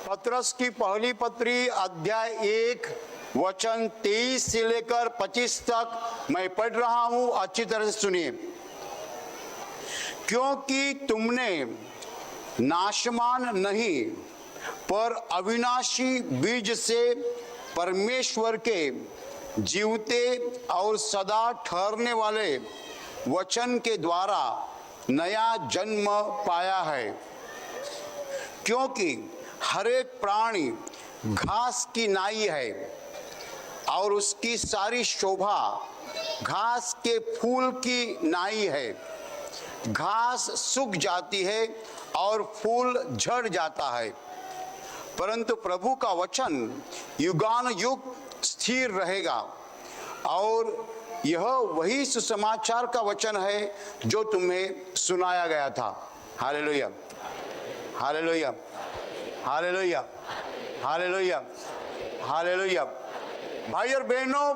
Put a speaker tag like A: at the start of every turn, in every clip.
A: पत्रस की पहली पत्री अध्याय 1 वचन 23 से लेकर 25 तक मैं पढ़ रहा हूं, अच्छी तरह से सुनिए। क्योंकि तुमने नाशमान नहीं पर अविनाशी बीज से परमेश्वर के जीवते और सदा ठहरने वाले वचन के द्वारा नया जन्म पाया है। क्योंकि हर एक प्राणी घास की नाई है और उसकी सारी शोभा घास के फूल की नाई है। घास सूख जाती है और फूल झड़ जाता है, परंतु प्रभु का वचन युगान युग स्थिर रहेगा। और यह वही सुसमाचार का वचन है जो तुम्हें सुनाया गया था। Hallelujah, hallelujah, hallelujah, hallelujah, hallelujah. भाई और बहनों,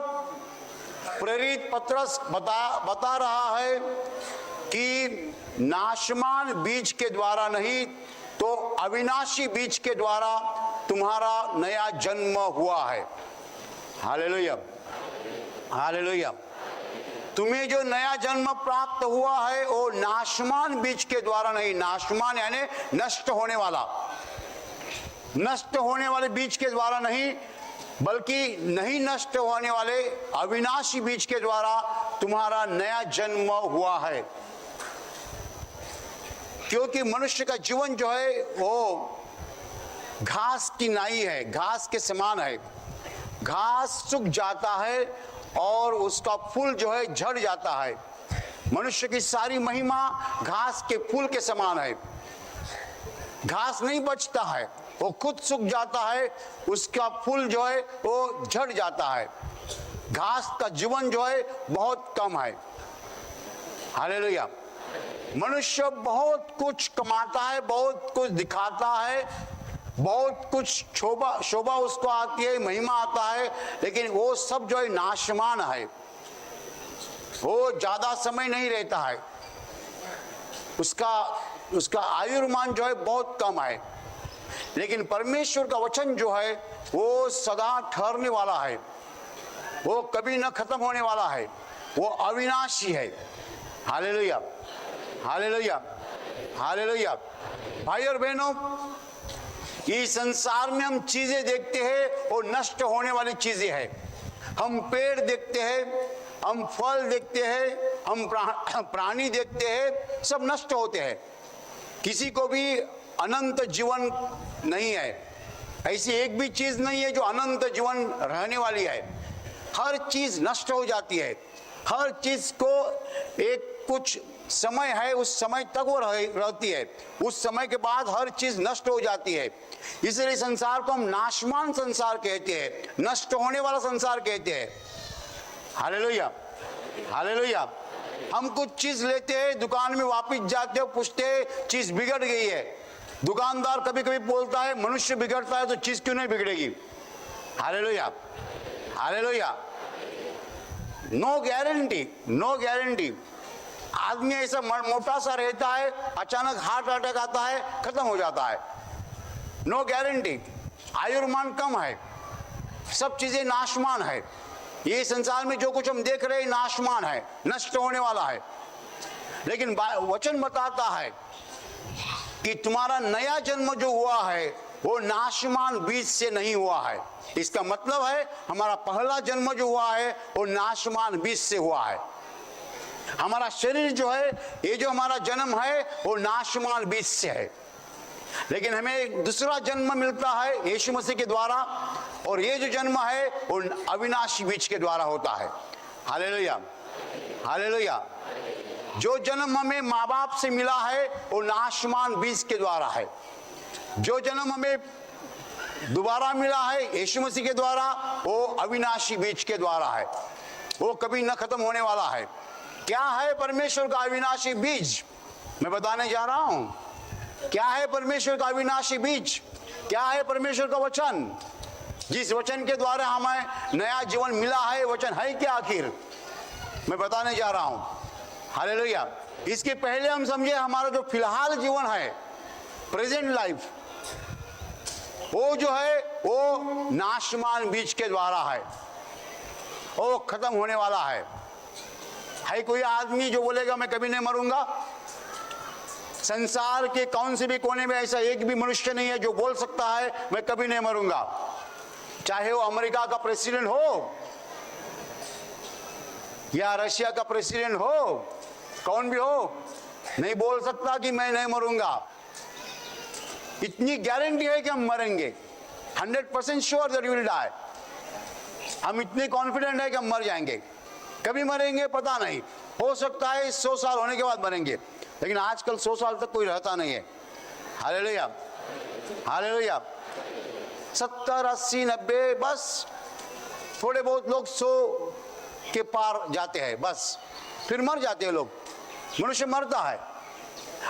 A: प्रेरित पत्रस बता रहा है कि नाशमान बीज के द्वारा नहीं तो अविनाशी बीज के द्वारा तुम्हारा नया जन्म हुआ है। Hallelujah, hallelujah. तुम्हें जो नया जन्म प्राप्त हुआ है वो नाशमान बीज के द्वारा नहीं। नाशमान यानी नष्ट होने वाला, नष्ट होने वाले बीज के द्वारा नहीं, बल्कि नहीं नष्ट होने वाले अविनाशी बीज के द्वारा तुम्हारा नया जन्म हुआ है। क्योंकि मनुष्य का जीवन जो है वो घास की नाई है, घास के समान है। घास सूख जाता है और उसका फूल जो है झड़ जाता है। मनुष्य की सारी महिमा घास के फूल के समान है। घास नहीं बचता है, वो खुद सूख जाता है, उसका फूल जो है वो झड़ जाता है। घास का जीवन जो है बहुत कम है। हालेलुया। मनुष्य बहुत कुछ कमाता है, बहुत कुछ दिखाता है, बहुत कुछ शोभा उसको आती है, महिमा आता है, लेकिन वो सब जो है नाशमान है। वो ज्यादा समय नहीं रहता है, उसका आयुर्मान जो है बहुत कम है। लेकिन परमेश्वर का वचन जो है वो सदा ठहरने वाला है, वो कभी न खत्म होने वाला है, वो अविनाशी है। Hallelujah, hallelujah, hallelujah. भाई और बहनों, इस संसार में हम चीजें देखते हैं वो नष्ट होने वाली चीजें हैं। हम पेड़ देखते हैं, हम फल देखते हैं, हम प्राणी देखते हैं, सब नष्ट होते हैं। किसी को भी अनंत जीवन नहीं है। ऐसी एक भी चीज नहीं है जो अनंत जीवन रहने वाली है। हर चीज नष्ट हो जाती है। हर चीज को एक कुछ समय है, उस समय तक वो रहती है, उस समय के बाद हर चीज नष्ट हो जाती है। इसलिए संसार को हम नाशमान संसार कहते हैं, नष्ट होने वाला संसार कहते हैं। Hallelujah, hallelujah. हम कुछ चीज लेते हैं, दुकान में वापस जाते हो, पूछते हैं चीज बिगड़ गई है। दुकानदार कभी कभी बोलता है मनुष्य बिगड़ता है तो चीज क्यों नहीं बिगड़ेगी। Hallelujah, hallelujah. No guarantee, no guarantee. आदमी ऐसा मोटा सा रहता है, अचानक हार्ट अटैक आता है, खत्म हो जाता है। No guarantee. आयुर्मान कम है, सब चीजें नाशमान है। ये संसार में जो कुछ हम देख रहे हैं नाशमान है, नष्ट होने वाला है। लेकिन वचन बताता है कि तुम्हारा नया जन्म जो हुआ है वो नाशमान बीज से नहीं हुआ है। इसका मतलब है हमारा पहला जन्म जो हुआ है वो नाशमान बीज से हुआ है। हमारा शरीर जो है, ये जो हमारा जन्म है वो नाशमान बीज से है। लेकिन हमें एक दूसरा जन्म मिलता है यीशु मसीह के द्वारा, और ये जो जन्म है वो अविनाशी बीज के द्वारा होता है। Hallelujah, hallelujah. जो जन्म हमें माँ बाप से मिला है वो नाशमान बीज के द्वारा है। जो जन्म हमें दोबारा मिला है यीशु मसीह के द्वारा वो अविनाशी बीज के द्वारा है, वो कभी न खत्म होने वाला है। क्या है परमेश्वर का अविनाशी बीज? मैं बताने जा रहा हूं। क्या है परमेश्वर का अविनाशी बीज? क्या है परमेश्वर का वचन? जिस वचन के द्वारा हमें नया जीवन मिला है, वचन है क्या आखिर? मैं बताने जा रहा हूं। हालेलुया। इसके पहले हम समझे हमारा जो फिलहाल जीवन है, प्रेजेंट लाइफ, वो जो है वो नाशमान बीज के द्वारा है, वो खत्म होने वाला है कोई आदमी जो बोलेगा मैं कभी नहीं मरूंगा? संसार के कौन से भी कोने में ऐसा एक भी मनुष्य नहीं है जो बोल सकता है मैं कभी नहीं मरूंगा। चाहे वो अमेरिका का प्रेसिडेंट हो या रशिया का प्रेसिडेंट हो, कौन भी हो, नहीं बोल सकता कि मैं नहीं मरूंगा। इतनी गारंटी है कि हम मरेंगे, 100% sure that you will die. हम इतने कॉन्फिडेंट है कि हम मर जाएंगे। कभी मरेंगे पता नहीं, हो सकता है 100 साल होने के बाद मरेंगे, लेकिन आजकल 100 साल तक कोई रहता नहीं है। Hallelujah, hallelujah. 70, 80, 90, बस थोड़े बहुत लोग 100 के पार जाते हैं, बस फिर मर जाते हैं लोग। मनुष्य मरता है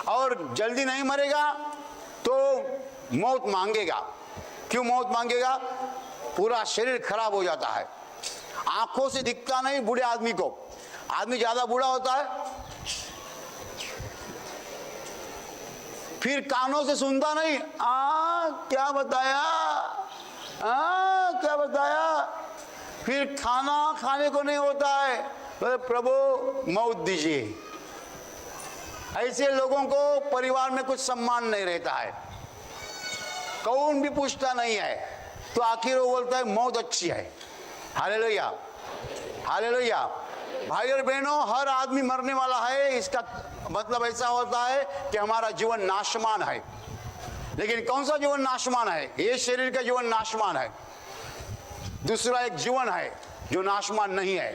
A: और जल्दी नहीं मरेगा तो मौत मांगेगा। क्यों मौत मांगेगा? पूरा शरीर खराब हो जाता है, आंखों से दिखता नहीं बूढ़े आदमी को। आदमी ज्यादा बूढ़ा होता है, फिर कानों से सुनता नहीं, क्या बताया, क्या बताया। फिर खाना खाने को नहीं होता है, तो प्रभु मौत दीजिए। ऐसे लोगों को परिवार में कुछ सम्मान नहीं रहता है, कौन भी पूछता नहीं है, तो आखिर वो बोलता है मौत अच्छी है। Hallelujah, hallelujah. भाई और बहनों, हर आदमी मरने वाला है। इसका मतलब ऐसा होता है कि हमारा जीवन नाशमान है। लेकिन कौन सा जीवन नाशमान है? ये शरीर का जीवन नाशमान है। दूसरा एक जीवन है जो नाशमान नहीं है।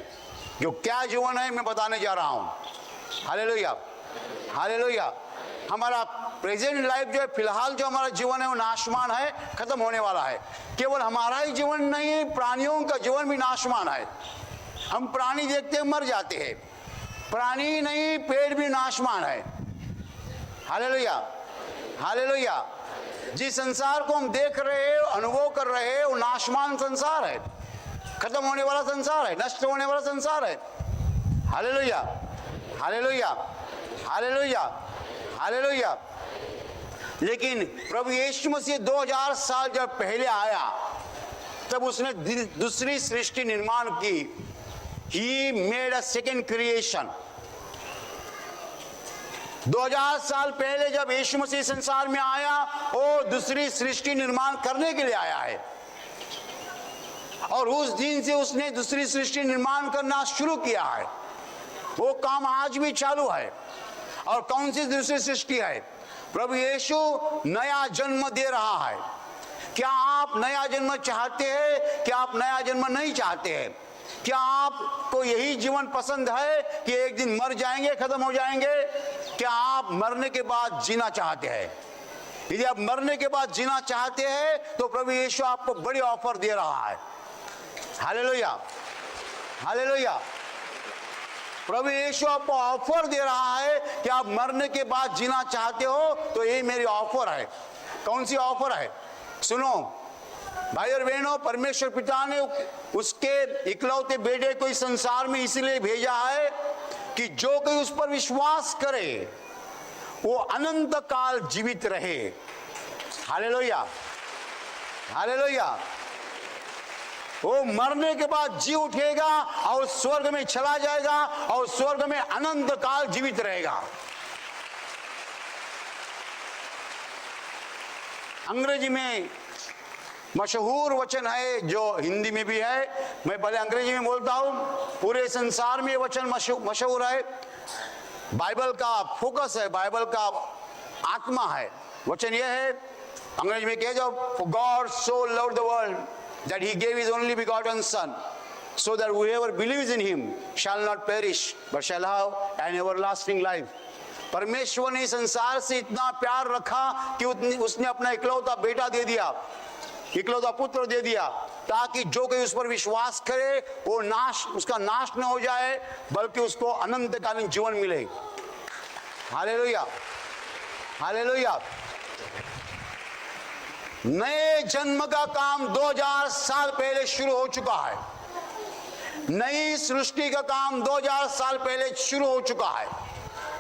A: जो क्या जीवन है मैं बताने जा रहा हूं। Hallelujah, hallelujah. हमारा प्रेजेंट लाइफ जो है, फिलहाल जो हमारा जीवन है वो नाशमान है, खत्म होने वाला है। केवल हमारा ही जीवन नहीं, प्राणियों का जीवन भी नाशमान है। हम प्राणी देखते हैं मर जाते हैं, प्राणी नहीं पेड़ भी नाशमान है। Hallelujah, hallelujah. जिस संसार को हम देख रहे हैं, अनुभव कर रहे हैं, वो नाशमान संसार है, खत्म होने वाला संसार है, नष्ट होने वाला संसार है। Hallelujah, hallelujah, hallelujah, hallelujah. लेकिन प्रभु यीशु मसीह 2000 साल जब पहले आया, तब उसने दूसरी सृष्टि निर्माण की। He made a second creation. 2000 साल पहले जब यीशु मसीह संसार में आया, वो दूसरी सृष्टि निर्माण करने के लिए आया है, और उस दिन से उसने दूसरी सृष्टि निर्माण करना शुरू किया है। वो काम आज भी चालू है। और कौन सी दूसरी सृष्टि है? प्रभु यीशु नया जन्म दे रहा है। क्या आप नया जन्म चाहते हैं? क्या आप नया जन्म नहीं चाहते हैं? क्या आपको यही जीवन पसंद है कि एक दिन मर जाएंगे, खत्म हो जाएंगे? क्या आप मरने के बाद जीना चाहते हैं? यदि आप मरने के बाद जीना चाहते हैं तो प्रभु यीशु आपको बड़ी ऑफर दे रहा है। Hallelujah, hallelujah. प्रभु यीशु आपको ऑफर दे रहा है कि आप मरने के बाद जीना चाहते हो तो ये मेरी ऑफर है। कौन सी ऑफर है? सुनो भाई और बहनों, परमेश्वर पिता ने उसके इकलौते बेटे को इस संसार में इसलिए भेजा है कि जो कोई उस पर विश्वास करे वो अनंत काल जीवित रहे। Hallelujah, hallelujah. वो मरने के बाद जी उठेगा और स्वर्ग में चला जाएगा और स्वर्ग में अनंत काल जीवित रहेगा। अंग्रेजी में मशहूर वचन है जो हिंदी में भी है, मैं पहले अंग्रेजी में बोलता हूं। पूरे संसार में ये वचन मशहूर है। बाइबल का फोकस है, बाइबल का आत्मा है। वचन ये है, अंग्रेजी में कहे जो, For God so loved the world that he gave his only begotten son, so that whoever believes in him shall not perish but shall have an everlasting life. परमेश्वर ने संसार से इतना प्यार रखा कि उसने अपना इकलौता बेटा दे दिया, इकलौता पुत्र दे दिया, ताकि जो कोई उस पर विश्वास करे वो उसका नाश न हो जाए बल्कि उसको अनंतकालीन जीवन मिले। Hallelujah, hallelujah. नए जन्म का काम 2000 साल पहले शुरू हो चुका है। नई सृष्टि का काम 2000 साल पहले शुरू हो चुका है।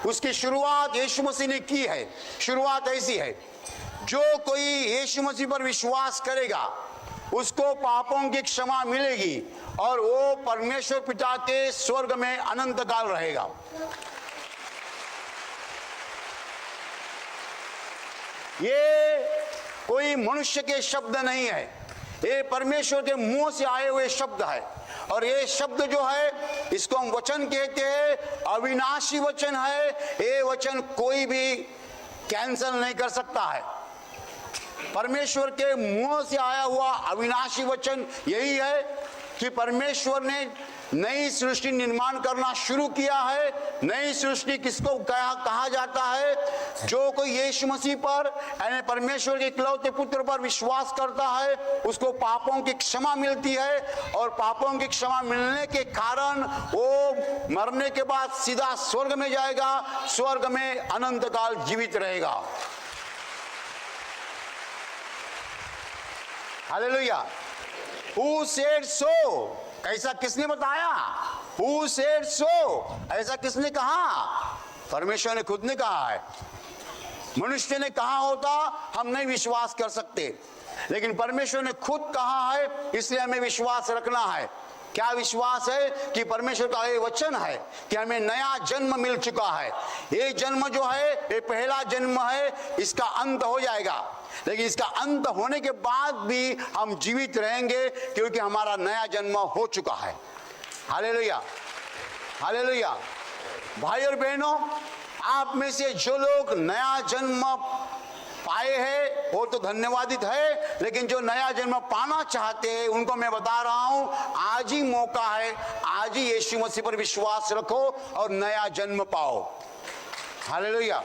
A: उसकी शुरुआत यीशु मसीह ने की है। शुरुआत ऐसी है, जो कोई यीशु मसीह पर विश्वास करेगा उसको पापों की क्षमा मिलेगी और वो परमेश्वर पिता के स्वर्ग में अनंत काल रहेगा। ये कोई मनुष्य के शब्द नहीं है, ये परमेश्वर के मुंह से आए हुए शब्द है। और ये शब्द जो है, इसको हम वचन कहते हैं, अविनाशी वचन है। ये वचन कोई भी कैंसल नहीं कर सकता है। परमेश्वर के मुंह से आया हुआ अविनाशी वचन यही है कि परमेश्वर ने नई सृष्टि निर्माण करना शुरू किया है। नई सृष्टि किसको कहा जाता है? जो कोई यीशु मसीह पर यानी परमेश्वर के इकलौते पुत्र पर विश्वास करता है उसको पापों की क्षमा मिलती है, और पापों की क्षमा मिलने के कारण वो मरने के बाद सीधा स्वर्ग में जाएगा, स्वर्ग में अनंत काल जीवित रहेगा। हालेलुया। Who said so? ऐसा किसने बताया? Who said so? ऐसा किसने कहा? परमेश्वर ने खुद ने कहा है। मनुष्य ने कहा होता हम नहीं विश्वास कर सकते, लेकिन परमेश्वर ने खुद कहा है, इसलिए हमें विश्वास रखना है। क्या विश्वास है? कि परमेश्वर का ये वचन है कि हमें नया जन्म मिल चुका है। ये जन्म जो है ये पहला जन्म है, इसका अंत हो जाएगा, लेकिन इसका अंत होने के बाद भी हम जीवित रहेंगे क्योंकि हमारा नया जन्म हो चुका है। Hallelujah, hallelujah. भाई और बहनों, आप में से जो लोग नया जन्म पाए हैं वो तो धन्यवादित है, लेकिन जो नया जन्म पाना चाहते हैं उनको मैं बता रहा हूं, आज ही मौका है। आज ही यीशु मसीह पर विश्वास रखो और नया जन्म पाओ। हालेलुया।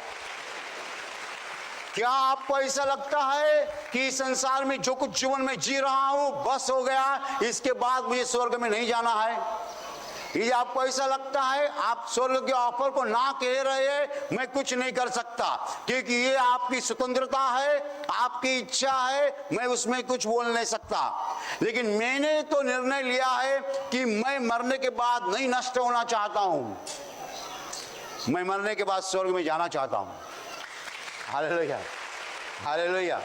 A: क्या आपको ऐसा लगता है कि संसार में जो कुछ जीवन में जी रहा हूं बस हो गया, इसके बाद मुझे स्वर्ग में नहीं जाना है? ये आपको ऐसा लगता है? आप स्वर्ग के ऑफर को ना कह रहे हैं, मैं कुछ नहीं कर सकता, क्योंकि ये आपकी स्वतंत्रता है, आपकी इच्छा है, मैं उसमें कुछ बोल नहीं सकता। लेकिन मैंने तो निर्णय लिया है कि मैं मरने के बाद नहीं नष्ट होना चाहता हूं, मैं मरने के बाद स्वर्ग में जाना चाहता हूं। Hallelujah, hallelujah.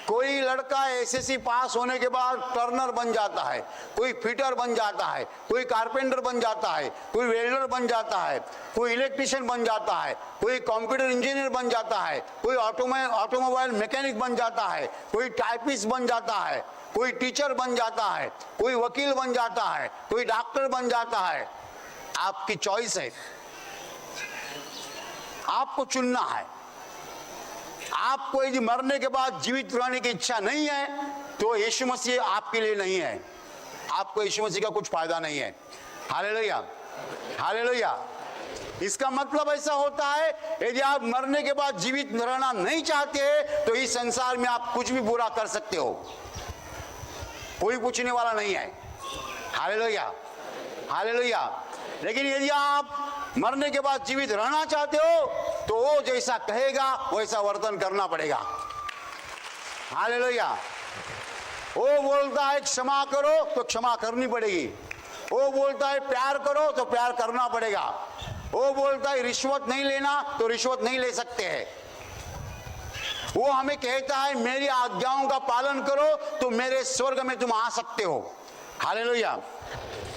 A: कोई लड़का एसएससी पास होने के बाद टर्नर बन जाता है, कोई फिटर बन जाता है, कोई कारपेंटर बन जाता है, कोई वेल्डर बन जाता है, कोई इलेक्ट्रिशियन बन जाता है, कोई कंप्यूटर इंजीनियर बन जाता है, कोई ऑटोमोबाइल मैकेनिक बन जाता है, कोई टाइपिस्ट बन जाता है, कोई टीचर बन जाता है, कोई वकील बन जाता है, कोई डॉक्टर बन जाता है। आपकी चॉइस है, आपको चुनना है। आपको यदि मरने के बाद जीवित रहने की इच्छा नहीं है तो यीशु मसीह आपके लिए नहीं है, आपको यीशु मसीह का कुछ फायदा नहीं है। Hallelujah, hallelujah. इसका मतलब ऐसा होता है, यदि आप मरने के बाद जीवित रहना नहीं चाहते तो इस संसार में आप कुछ भी बुरा कर सकते हो, कोई पूछने वाला नहीं है। Hallelujah, hallelujah. लेकिन यदि आप मरने के बाद जीवित रहना चाहते हो तो वो जैसा कहेगा वैसा वर्तन करना पड़ेगा। हालेलुया। वो बोलता है क्षमा करो तो क्षमा करनी पड़ेगी, वो बोलता है प्यार करो तो प्यार करना पड़ेगा, वो बोलता है रिश्वत नहीं लेना तो रिश्वत नहीं ले सकते हैं। वो हमें कहता है मेरी आज्ञाओं का पालन करो तो मेरे स्वर्ग में तुम आ सकते हो। Hallelujah,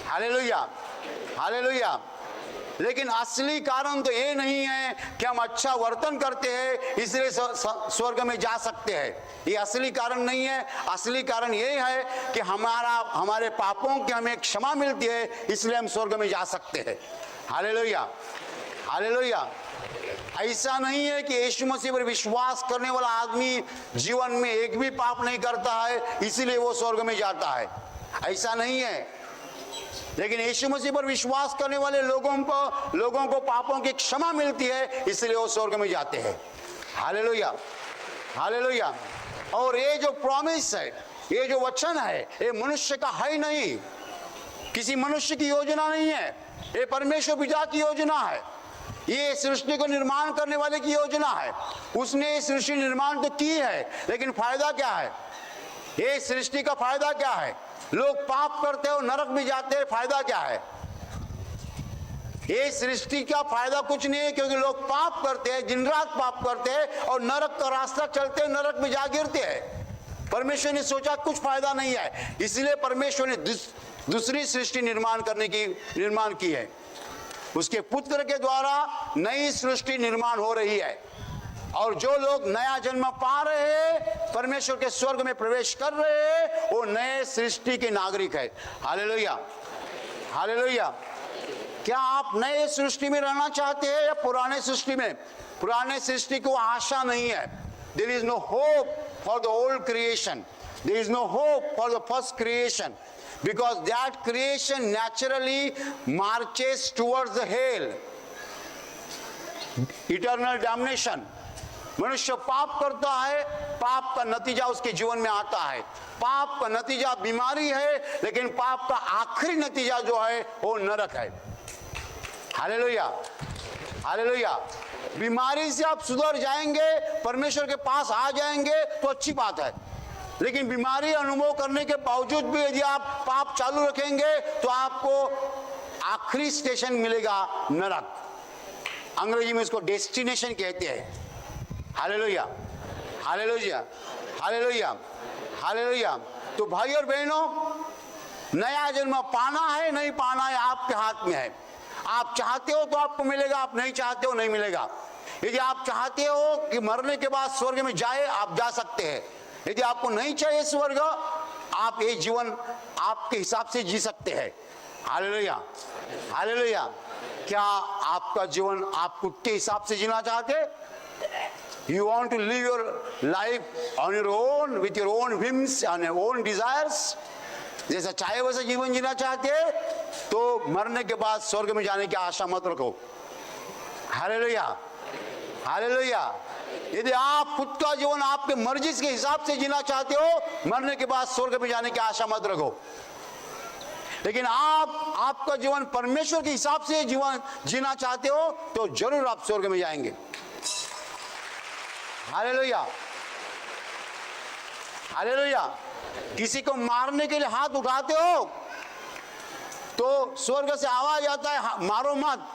A: hallelujah, hallelujah. लेकिन असली कारण तो ये नहीं है कि हम अच्छा वर्तन करते हैं इसलिए स्वर्ग में जा सकते हैं, ये असली कारण नहीं है। असली कारण ये है कि हमारे पापों की हमें क्षमा मिलती है, इसलिए हम स्वर्ग में जा सकते हैं। Hallelujah, hallelujah. ऐसा नहीं है कि यीशु मसीह पर विश्वास करने वाला आदमी जीवन में एक भी पाप नहीं करता है इसीलिए वो स्वर्ग में जाता है, ऐसा नहीं है। लेकिन यीशु मसीह पर विश्वास करने वाले लोगों को पापों की क्षमा मिलती है इसलिए वो स्वर्ग में जाते हैं। Hallelujah, hallelujah. और ये जो प्रॉमिस है, ये जो वचन है, ये मनुष्य का है नहीं, किसी मनुष्य की योजना नहीं है, ये परमेश्वर पिता की योजना है। ये सृष्टि को निर्माण करने वाले की योजना है। उसने ये सृष्टि निर्माण तो की है, लेकिन फायदा क्या है? ये सृष्टि का फायदा क्या है? लोग पाप करते हो नरक भी जाते हैं, फायदा क्या है? ये सृष्टि का फायदा कुछ नहीं है, क्योंकि लोग पाप करते हैं, दिन रात पाप करते हैं और नरक का रास्ता चलते हैं, नरक में जा गिरते हैं। परमेश्वर ने सोचा कुछ फायदा नहीं है, इसलिए परमेश्वर ने दूसरी सृष्टि निर्माण की है। उसके पुत्र के द्वारा नई सृष्टि निर्माण हो रही है, और जो लोग नया जन्म पा रहे हैं, परमेश्वर के स्वर्ग में प्रवेश कर रहे हैं, वो नए सृष्टि के नागरिक है। Hallelujah, hallelujah. क्या आप नए सृष्टि में रहना चाहते हैं या पुराने सृष्टि में? पुराने सृष्टि को आशा नहीं है। There is no hope for the old creation. There is no hope for the first creation, because that creation naturally marches towards the hell, eternal damnation. मनुष्य पाप करता है, पाप का नतीजा उसके जीवन में आता है। पाप का नतीजा बीमारी है, लेकिन पाप का आखिरी नतीजा जो है वो नरक है। Hallelujah, hallelujah. बीमारी से आप सुधर जाएंगे, परमेश्वर के पास आ जाएंगे तो अच्छी बात है, लेकिन बीमारी अनुभव करने के बावजूद भी यदि आप पाप चालू रखेंगे तो आपको आखिरी स्टेशन मिलेगा नरक। अंग्रेजी में इसको डेस्टिनेशन कहते हैं। Hallelujah, hallelujah, hallelujah, hallelujah. तो भाई और बहनों, नया जन्म पाना है नहीं पाना है आपके हाथ में है। आप चाहते हो तो आपको मिलेगा, आप नहीं चाहते हो नहीं मिलेगा। यदि आप चाहते हो कि मरने के बाद स्वर्ग में जाए, आप जा सकते हैं। यदि आपको नहीं चाहिए स्वर्ग, आप ये जीवन आपके हिसाब से जी सकते हैं। Hallelujah, hallelujah. क्या आपका जीवन आप खुद के हिसाब से जीना चाहते? You want to live your life on your own, with your own whims and your own desires? जैसा चाहे वैसा जीवन जीना चाहते हैं तो मरने के बाद स्वर्ग में जाने की आशा मत रखो। Hallelujah, hallelujah. यदि आप खुद का जीवन आपके मर्जी के हिसाब से जीना चाहते हो, मरने के बाद स्वर्ग में जाने की आशा मत रखो। लेकिन आपका जीवन परमेश्वर के हिसाब से जीवन जीना चाहते हो तो जरूर आप स्वर्ग में जाएंगे। Hallelujah, hallelujah. किसी को मारने के लिए हाथ उठाते हो तो स्वर्ग से आवाज आता है, मारो मत।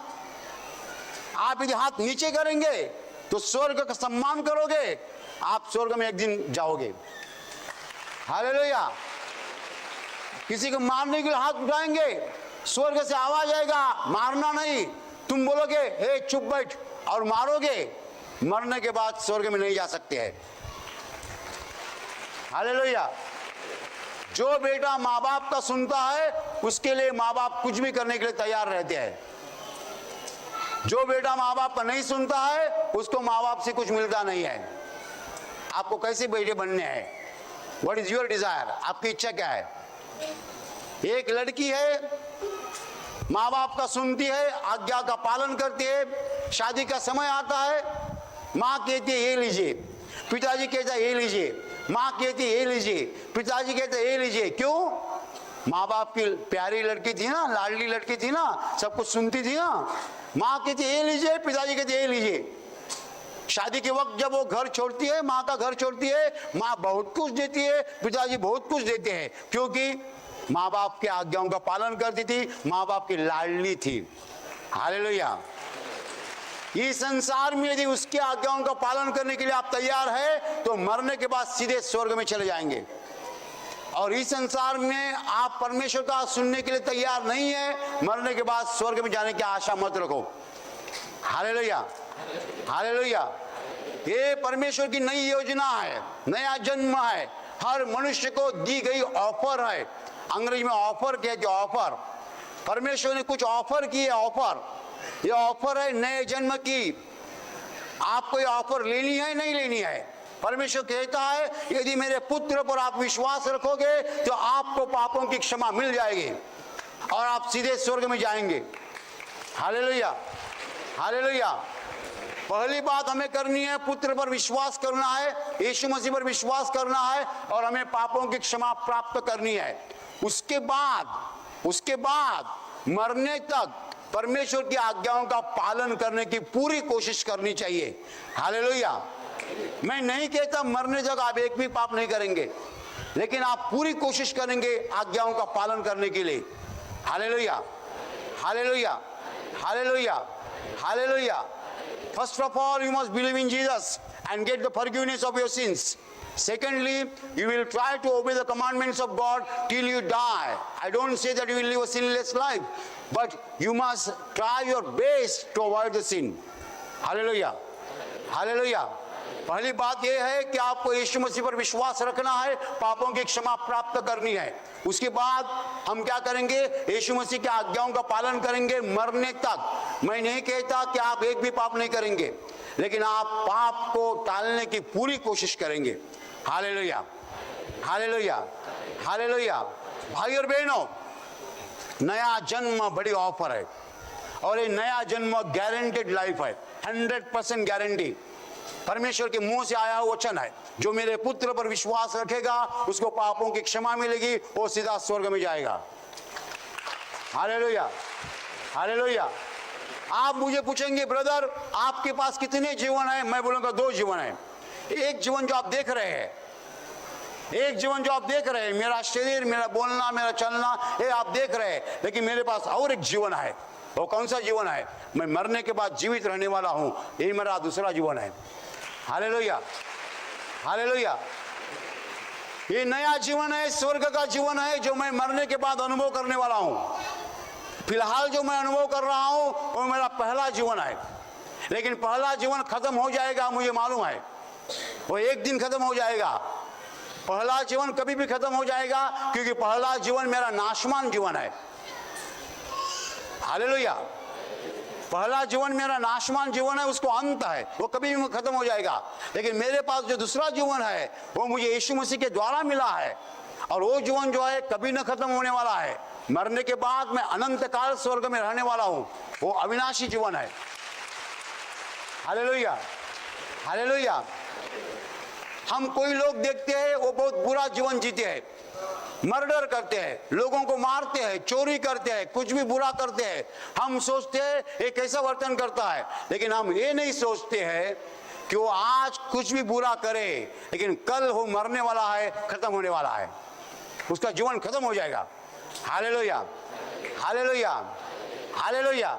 A: आप यदि हाथ नीचे करेंगे तो स्वर्ग का सम्मान करोगे, आप स्वर्ग में एक दिन जाओगे। हालेलुया। किसी को मारने के लिए हाथ उठाएंगे, स्वर्ग से आवाज आएगा, मारना नहीं। तुम बोलोगे हे चुप बैठ और मारोगे, मरने के बाद स्वर्ग में नहीं जा सकते हैं। हालेलुया। जो बेटा माँ बाप का सुनता है उसके लिए माँ बाप कुछ भी करने के लिए तैयार रहते हैं। जो बेटा माँ बाप का नहीं सुनता है उसको माँ बाप से कुछ मिलता नहीं है। आपको कैसे बेटे बनने हैं? What is your desire? आपकी इच्छा क्या है? एक लड़की है, माँ बाप का सुनती है, आज्ञा का पालन करती है। शादी का समय आता है, माँ कहती है ये लीजिए, पिताजी कहता है ये लीजिए, माँ कहती है ये लीजिए, पिताजी कहते हैं ये लीजिए। क्यों? माँ बाप की प्यारी लड़की थी ना, लाडली लड़की थी ना, सब कुछ सुनती थी ना। माँ कहती है ये लीजिए, पिताजी कहते हैं ये लीजिए। शादी के वक्त जब वो घर छोड़ती है, माँ का घर छोड़ती है, माँ बहुत कुछ देती है, पिताजी बहुत कुछ देते हैं, क्योंकि माँ बाप की आज्ञाओं का पालन करती थी, माँ बाप की लाडली थी। हालेलुया। इस संसार में यदि उसकी आज्ञाओं का पालन करने के लिए आप तैयार है तो मरने के बाद सीधे स्वर्ग में चले जाएंगे। और इस संसार में आप परमेश्वर का सुनने के लिए तैयार नहीं है, मरने के बाद स्वर्ग में जाने की आशा मत रखो। Hallelujah, hallelujah. ये परमेश्वर की नई योजना है, नया जन्म है, हर मनुष्य को दी गई ऑफर है। अंग्रेजी में ऑफर कहते हैं, ऑफर। परमेश्वर ने कुछ ऑफर की है, ऑफर। ये ऑफर है नए जन्म की। आपको ये ऑफर लेनी है नहीं लेनी है? परमेश्वर कहता है यदि मेरे पुत्र पर आप विश्वास रखोगे तो आपको पापों की क्षमा मिल जाएगी और आप सीधे स्वर्ग में जाएंगे। Hallelujah, hallelujah. पहली बात हमें करनी है, पुत्र पर विश्वास करना है, यीशु मसीह पर विश्वास करना है और हमें पापों की क्षमा प्राप्त करनी है। उसके बाद मरने तक परमेश्वर की आज्ञाओं का पालन करने की पूरी कोशिश करनी चाहिए। हालेलुया। मैं नहीं कहता मरने तक आप एक भी पाप नहीं करेंगे, लेकिन आप पूरी कोशिश करेंगे आज्ञाओं का पालन करने के लिए। Hallelujah, hallelujah, Hallelujah. Hallelujah. First of all, you must believe in Jesus and get the forgiveness of your sins. Secondly, you will try to obey the commandments of God till you die. I don't say that you will live a sinless life, but you must try your best to avoid the sin. Hallelujah. Hallelujah. पहली बात यह है कि आपको यीशु मसीह पर विश्वास रखना है, पापों की क्षमा प्राप्त करनी है। उसके बाद हम क्या करेंगे? यीशु मसीह की आज्ञाओं का पालन करेंगे मरने तक। मैं नहीं कहता कि आप एक भी पाप नहीं करेंगे, लेकिन आप पाप को टालने की पूरी कोशिश करेंगे। Hallelujah, hallelujah, hallelujah. भाई और बहनों, नया जन्म बड़ी ऑफर है, और ये नया जन्म गारंटेड लाइफ है, 100% गारंटी। परमेश्वर के मुंह से आया हुआ वचन है, जो मेरे पुत्र पर विश्वास रखेगा उसको पापों की क्षमा मिलेगी, वो सीधा स्वर्ग में जाएगा। Hallelujah, hallelujah. आप मुझे पूछेंगे, ब्रदर आपके पास कितने जीवन है? मैं बोलूंगा 2 जीवन है। एक जीवन जो आप देख रहे हैं, एक जीवन जो आप देख रहे हैं, मेरा शरीर, मेरा बोलना, मेरा चलना, ये आप देख रहे हैं, लेकिन मेरे पास और एक जीवन है। वो कौन सा जीवन है? मैं मरने के बाद जीवित रहने वाला हूं, यही मेरा दूसरा जीवन है। Hallelujah, hallelujah. ये नया जीवन है, स्वर्ग का जीवन है, जो मैं मरने के बाद अनुभव करने वाला हूं। फिलहाल जो मैं अनुभव कर रहा हूं वो मेरा पहला जीवन है, लेकिन पहला जीवन खत्म हो जाएगा, मुझे मालूम है। वो एक दिन खत्म हो जाएगा। पहला जीवन कभी भी खत्म हो जाएगा, क्योंकि पहला जीवन मेरा नाशवान जीवन है। हालेलुया। पहला जीवन मेरा नाशवान जीवन है, उसको अंत है, वो कभी भी खत्म हो जाएगा। लेकिन मेरे पास जो दूसरा जीवन है वो मुझे यीशु मसीह के द्वारा मिला है, और वो जीवन जो है कभी न खत्म होने वाला है। मरने के बाद मैं अनंत काल स्वर्ग में रहने वाला हूं, वो अविनाशी जीवन है। Hallelujah, hallelujah. हम कोई लोग देखते हैं वो बहुत बुरा जीवन जीते हैं, मर्डर करते हैं, लोगों को मारते हैं, चोरी करते हैं, कुछ भी बुरा करते हैं। हम सोचते हैं ये कैसा वर्तन करता है, लेकिन हम ये नहीं सोचते हैं कि वो आज कुछ भी बुरा करे, लेकिन कल वो मरने वाला है, खत्म होने वाला है, उसका जीवन खत्म हो जाएगा। Hallelujah, hallelujah, hallelujah.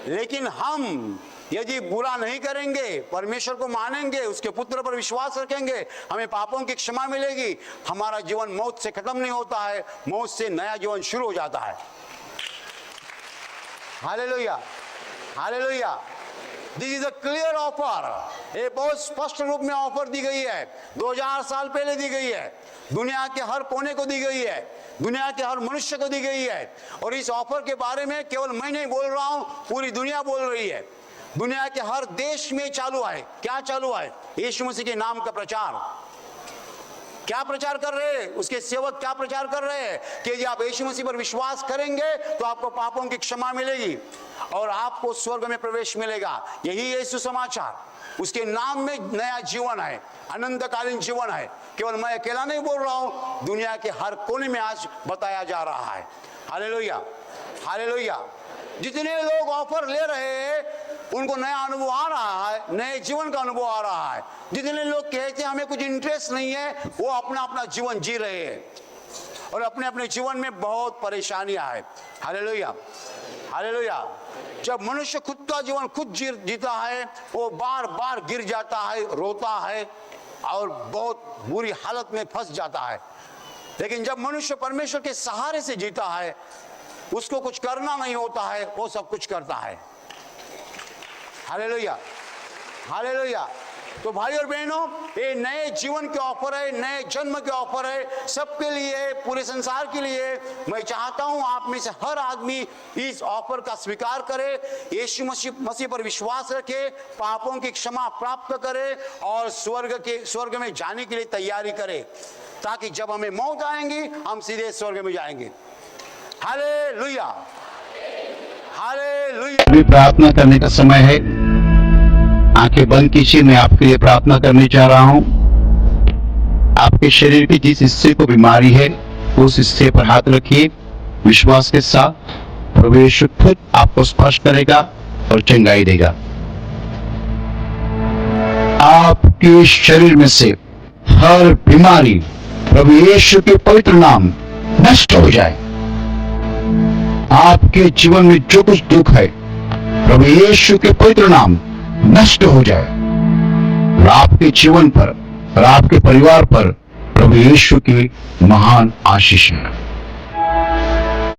A: लेकिन हम यदि बुरा नहीं करेंगे, परमेश्वर को मानेंगे, उसके पुत्र पर विश्वास रखेंगे, हमें पापों की क्षमा मिलेगी। हमारा जीवन मौत से खत्म नहीं होता है, मौत से नया जीवन शुरू हो जाता है। Hallelujah, hallelujah. This is a clear offer. ये बहुत स्पष्ट रूप में ऑफर दी गई है, 2000 साल पहले दी गई है, दुनिया के हर कोने को दी गई है, दुनिया के हर मनुष्य को दी गई है। और इस ऑफर के बारे में केवल मैं नहीं बोल रहा हूं, पूरी दुनिया बोल रही है। दुनिया के हर देश में चालू है। क्या चालू है? यीशु मसीह के नाम का प्रचार। क्या प्रचार कर रहे हैं? उसके सेवक क्या प्रचार कर रहे हैं कि यदि आप यीशु मसीह पर विश्वास करेंगे तो आपको पापों की क्षमा मिलेगी और आपको स्वर्ग में प्रवेश मिलेगा। यही है सुसमाचार। उसके नाम में नया जीवन है, अनंतकालीन जीवन है। केवल मैं अकेला नहीं बोल रहा हूं, दुनिया के हर कोने में आज बताया जा रहा है। Hallelujah, hallelujah. जितने लोग ऑफर ले रहे हैं उनको नया अनुभव आ रहा है, नए जीवन का अनुभव आ रहा है। जितने लोग कहते हैं हमें कुछ इंटरेस्ट नहीं है, वो अपना अपना जीवन जी रहे हैं और अपने अपने जीवन में बहुत परेशानियां है। Hallelujah, hallelujah. जब मनुष्य खुद का जीवन खुद जीता है, वो बार बार गिर जाता है, रोता है और बहुत बुरी हालत में फंस जाता है। लेकिन जब मनुष्य परमेश्वर के सहारे से जीता है, उसको कुछ करना नहीं होता है, वो सब कुछ करता है। Hallelujah, hallelujah. तो भाई और बहनों, ये नए जीवन के ऑफर है, नए जन्म के ऑफर है, सबके लिए, पूरे संसार के लिए। मैं चाहता हूं आप में से हर आदमी इस ऑफर का स्वीकार करे, यीशु मसीह पर विश्वास रखे, पापों की क्षमा प्राप्त करे और स्वर्ग में जाने के लिए तैयारी करे, ताकि जब हमें मौत आएंगी हम सीधे स्वर्ग में जाएंगे। Hallelujah, hallelujah.
B: अभी प्रार्थना करने का समय है। आंखें बंद कीजिए। मैं आपके लिए प्रार्थना करने जा रहा हूं। आपके शरीर के जिस हिस्से को बीमारी है उस हिस्से पर हाथ रखिए विश्वास के साथ। प्रभु यीशु खुद आपको स्पर्श करेगा और चंगाई देगा। आपके शरीर में से हर बीमारी प्रभु यीशु के पवित्र नाम नष्ट हो जाए। आपके जीवन में जो कुछ दुख है प्रभु यीशु के पवित्र नाम नष्ट हो जाए और आपके जीवन पर और आपके परिवार पर प्रभु यीशु की महान आशीष है।